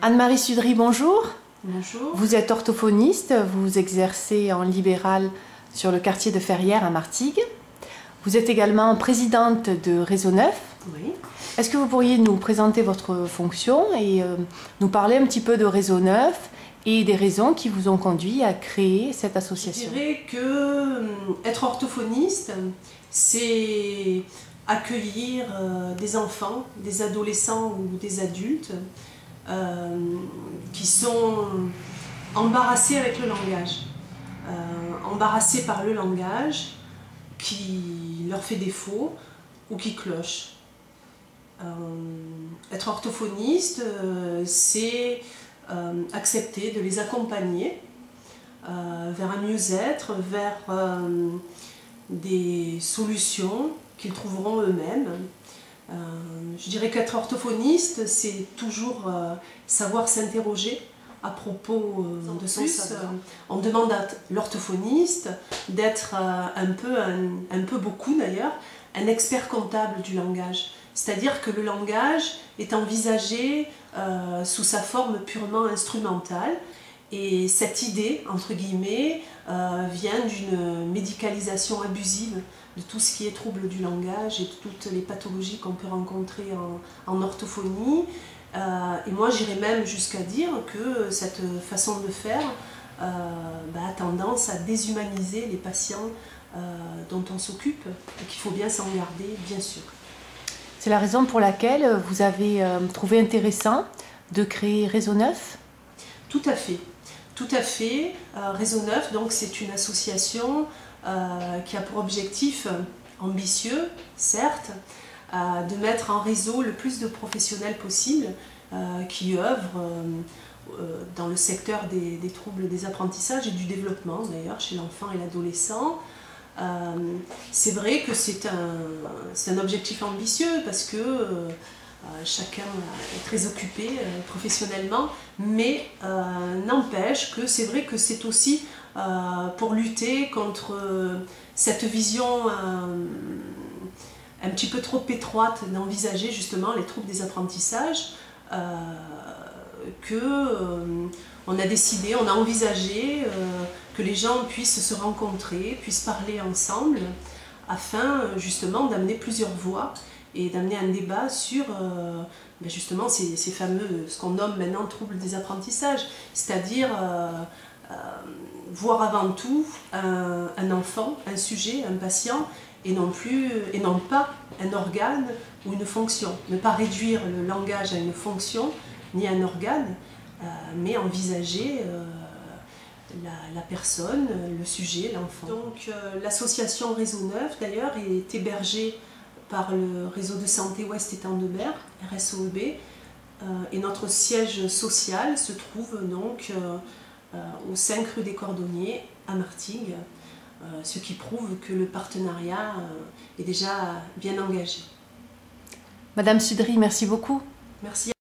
Anne-Marie Sudry, bonjour. Bonjour. Vous êtes orthophoniste, vous exercez en libéral sur le quartier de Ferrières à Martigues. Vous êtes également présidente de Réseau Neuf. Oui. Est-ce que vous pourriez nous présenter votre fonction et nous parler un petit peu de Réseau Neuf et des raisons qui vous ont conduit à créer cette association? Je dirais que être orthophoniste, c'est accueillir des enfants, des adolescents ou des adultes qui sont embarrassés avec le langage, embarrassés par le langage qui leur fait défaut ou qui cloche. Être orthophoniste, c'est accepter de les accompagner vers un mieux-être, vers des solutions qu'ils trouveront eux-mêmes. Je dirais qu'être orthophoniste, c'est toujours savoir s'interroger à propos de son savoir. On demande à l'orthophoniste d'être un peu beaucoup d'ailleurs, un expert comptable du langage. C'est-à-dire que le langage est envisagé sous sa forme purement instrumentale. Et cette idée, entre guillemets, vient d'une médicalisation abusive de tout ce qui est trouble du langage et de toutes les pathologies qu'on peut rencontrer en orthophonie. Et moi, j'irais même jusqu'à dire que cette façon de faire a tendance à déshumaniser les patients dont on s'occupe et qu'il faut bien s'en garder, bien sûr. C'est la raison pour laquelle vous avez trouvé intéressant de créer Réseau Neuf? Tout à fait. Tout à fait. Réseau Neuf, donc, c'est une association qui a pour objectif ambitieux, certes, de mettre en réseau le plus de professionnels possible qui œuvrent dans le secteur des troubles des apprentissages et du développement, d'ailleurs, chez l'enfant et l'adolescent. C'est vrai que c'est un objectif ambitieux parce que chacun est très occupé professionnellement, mais n'empêche que c'est vrai que c'est aussi pour lutter contre cette vision un petit peu trop étroite d'envisager justement les troubles des apprentissages on a décidé, on a envisagé que les gens puissent se rencontrer, puissent parler ensemble afin justement d'amener plusieurs voix et d'amener un débat sur justement ces fameux, ce qu'on nomme maintenant troubles des apprentissages, c'est-à-dire voir avant tout un enfant, un sujet, un patient, et non pas un organe ou une fonction. Ne pas réduire le langage à une fonction ni à un organe, mais envisager la personne, le sujet, l'enfant. Donc l'association Réseau Neuf d'ailleurs est hébergée par le réseau de santé Ouest Étang de Berre, RSOEB, et notre siège social se trouve donc au 5 rue des Cordonniers à Martigues, ce qui prouve que le partenariat est déjà bien engagé. Madame Sudry, merci beaucoup. Merci.